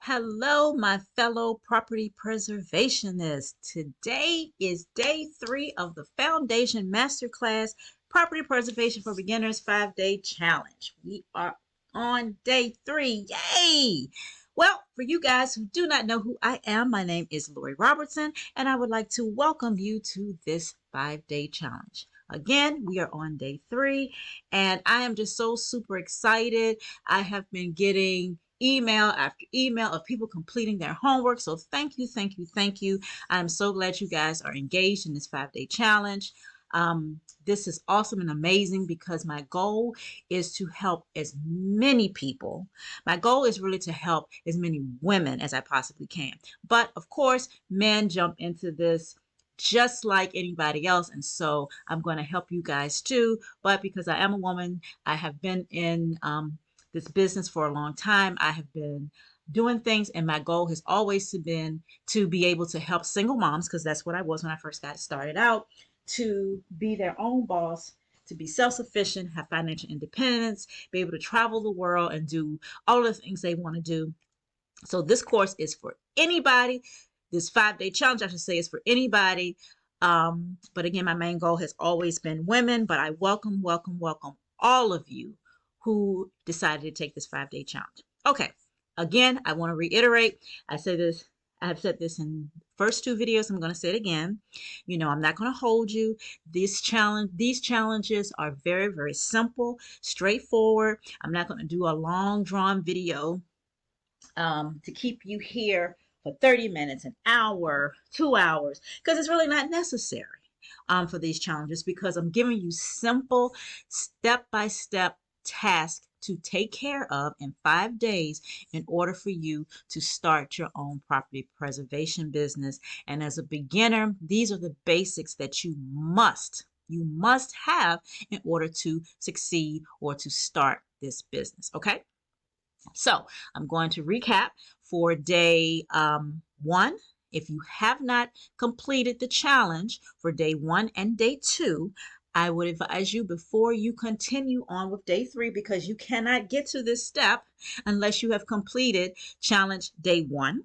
Hello, my fellow property preservationists. Today is day 3 of the Foundation Masterclass Property Preservation for Beginners 5-Day Challenge. We are on day 3. Yay! Well, for you guys who do not know who I am, my name is Lori Robertson, and I would like to welcome you to this 5-day challenge. Again, we are on day 3, and I am just so super excited. I have been getting email after email of people completing their homework. So thank you, thank you, thank you. I'm so glad you guys are engaged in this 5-day challenge. This is awesome and amazing because my goal is to help as many people. My goal is really to help as many women as I possibly can. But of course, men jump into this just like anybody else. And so I'm going to help you guys too. But because I am a woman, I have been in this business for a long time. I have been doing things, and my goal has always been to be able to help single moms, because that's what I was when I first got started out, to be their own boss, to be self-sufficient, have financial independence, be able to travel the world and do all the things they want to do. So this course is for anybody. This 5-day challenge, I should say, is for anybody. But again, my main goal has always been women, but I welcome all of you who decided to take this 5-day challenge. Okay, again, I want to reiterate, I have said this in the first 2 videos. I'm going to say it again. I'm not going to hold you. These challenges are very, very simple, straightforward. I'm not going to do a long drawn video to keep you here for 30 minutes, an hour, 2 hours, because it's really not necessary for these challenges, because I'm giving you simple step-by-step tasks to take care of in 5 days in order for you to start your own property preservation business. And as a beginner, these are the basics that you must have in order to succeed or to start this business. Okay. So I'm going to recap for day 1. If you have not completed the challenge for day 1 and day 2, I would advise you before you continue on with day 3, because you cannot get to this step unless you have completed challenge day 1.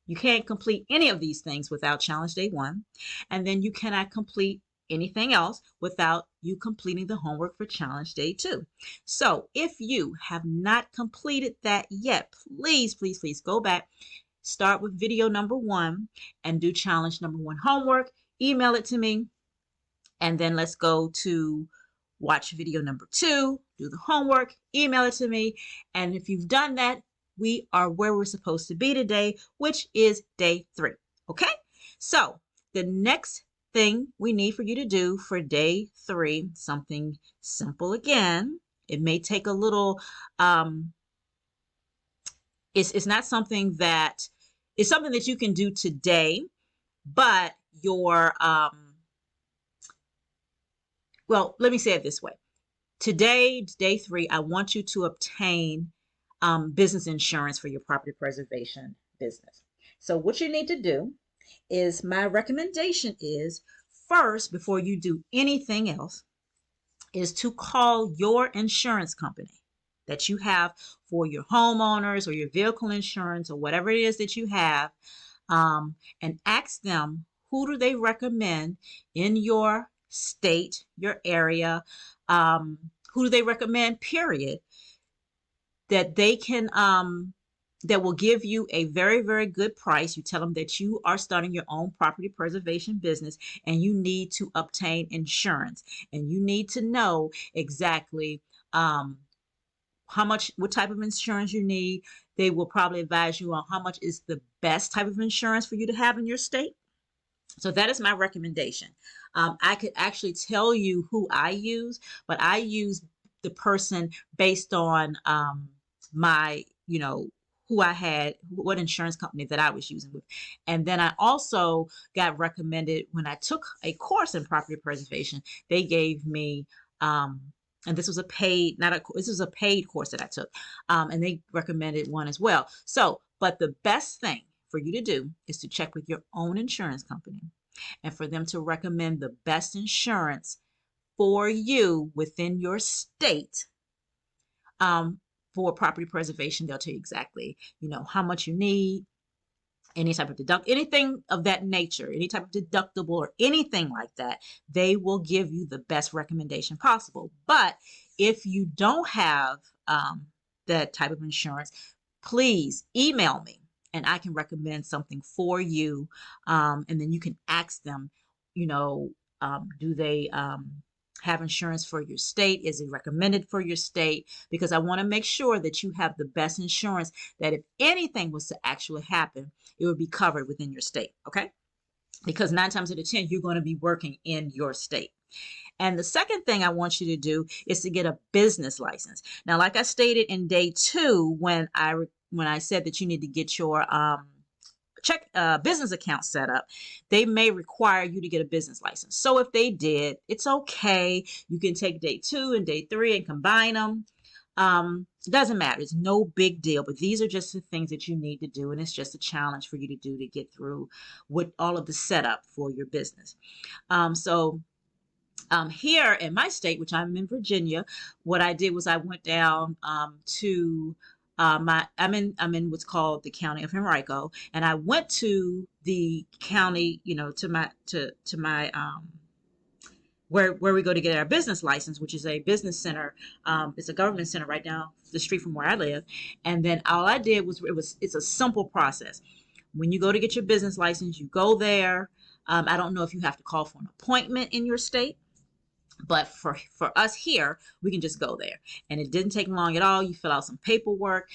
You can't complete any of these things without challenge day 1. And then you cannot complete anything else without you completing the homework for challenge day 2. So if you have not completed that yet, please go back, start with video number 1 and do challenge number 1 homework, email it to me, and then let's go to watch video number 2, do the homework, email it to me. And if you've done that, we are where we're supposed to be today, which is day 3. Okay? So the next thing we need for you to do for day 3, something simple again. It may take a little, it's not something that, it's something that you can do today, but well, let me say it this way. Today, day 3, I want you to obtain business insurance for your property preservation business. So what you need to do is, my recommendation is, first, before you do anything else, is to call your insurance company that you have for your homeowners or your vehicle insurance or whatever it is that you have, and ask them, who do they recommend in your state, your area, who do they recommend, period, that they can that will give you a very, very good price. You tell them that you are starting your own property preservation business and you need to obtain insurance, and you need to know exactly what type of insurance you need. They will probably advise you on how much is the best type of insurance for you to have in your state. So that is my recommendation. I could actually tell you who I use, but I use the person based on my, who I had, what insurance company that I was using with. And then I also got recommended, when I took a course in property preservation, they gave me, and this was a paid, this was a paid course that I took, and they recommended one as well. So, but the best thing for you to do is to check with your own insurance company and for them to recommend the best insurance for you within your state, for property preservation, they'll tell you exactly, how much you need, any type of anything of that nature, any type of deductible or anything like that. They will give you the best recommendation possible. But if you don't have that type of insurance, please email me and I can recommend something for you. And then you can ask them, do they have insurance for your state? Is it recommended for your state? Because I want to make sure that you have the best insurance, that if anything was to actually happen, it would be covered within your state. Okay. Because 9 times out of 10, you're going to be working in your state. And the second thing I want you to do is to get a business license. Now, like I stated in day 2, when I said that you need to get your business account set up, they may require you to get a business license. So if they did, it's okay. You can take day 2 and day 3 and combine them. It doesn't matter. It's no big deal, but these are just the things that you need to do. And it's just a challenge for you to do to get through with all of the setup for your business. Here in my state, which I'm in Virginia, what I did was I went down to I'm in what's called the county of Henrico, and I went to the county, to my where we go to get our business license, which is a business center. It's a government center right down the street from where I live. And then all I did it's a simple process. When you go to get your business license, you go there. I don't know if you have to call for an appointment in your state, but for us here, we can just go there. And it didn't take long at all. You fill out some paperwork.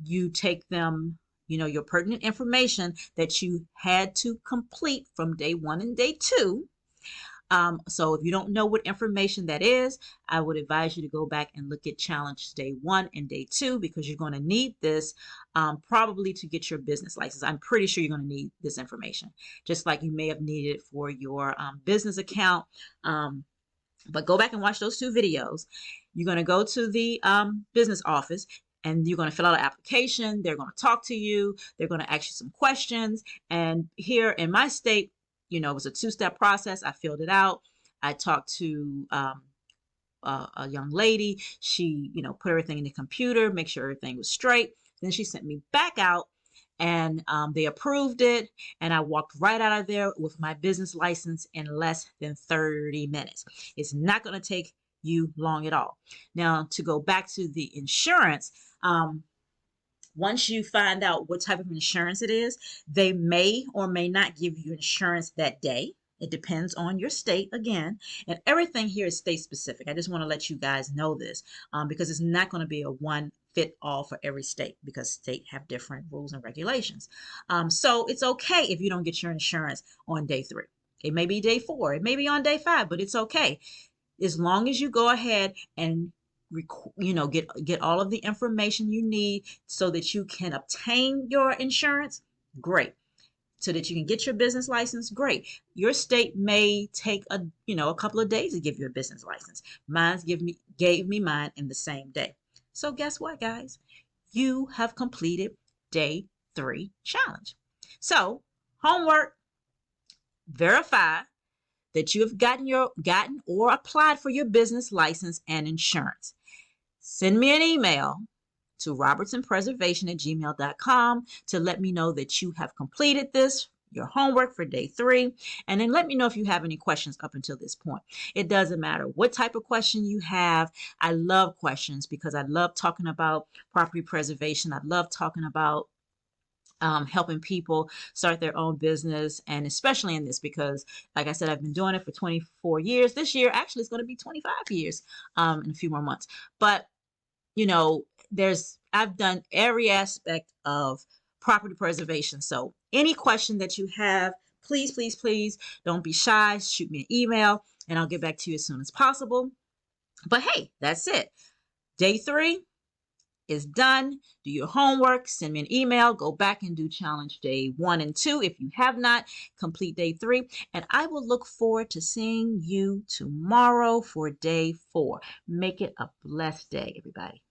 You take them, your pertinent information that you had to complete from day 1 and day 2. So if you don't know what information that is, I would advise you to go back and look at challenge day 1 and day 2, because you're going to need this probably to get your business license. I'm pretty sure you're going to need this information, just like you may have needed it for your business account. But go back and watch those 2 videos. You're going to go to the business office and you're going to fill out an application. They're going to talk to you. They're going to ask you some questions. And here in my state, it was a 2-step process. I filled it out. I talked to a young lady. She, put everything in the computer, make sure everything was straight. Then she sent me back out and they approved it. And I walked right out of there with my business license in less than 30 minutes. It's not going to take you long at all. Now, to go back to the insurance, once you find out what type of insurance it is, they may or may not give you insurance that day. It depends on your state again, and everything here is state specific. I just want to let you guys know this because it's not going to be a one fit all for every state, because states have different rules and regulations. So it's okay if you don't get your insurance on day 3. It may be day 4. It may be on day 5, but it's okay. As long as you go ahead and get all of the information you need so that you can obtain your insurance, great. So that you can get your business license, great. Your state may take a couple of days to give you a business license. Mine gave me mine in the same day. So guess what, guys? You have completed day 3 challenge. So homework, verify that you have gotten or applied for your business license and insurance. Send me an email to robertsonpreservation@gmail.com to let me know that you have completed your homework for day 3. And then let me know if you have any questions up until this point. It doesn't matter what type of question you have. I love questions because I love talking about property preservation. I love talking about helping people start their own business, and especially in this because, like I said, I've been doing it for 24 years. This year, actually, it's going to be 25 years in a few more months. But, I've done every aspect of property preservation. So any question that you have, please, please, please don't be shy. Shoot me an email and I'll get back to you as soon as possible. But hey, that's it. Day 3 is done. Do your homework, send me an email, go back and do challenge day 1 and 2 if you have not. Complete day 3, and I will look forward to seeing you tomorrow for day 4. Make it a blessed day, everybody.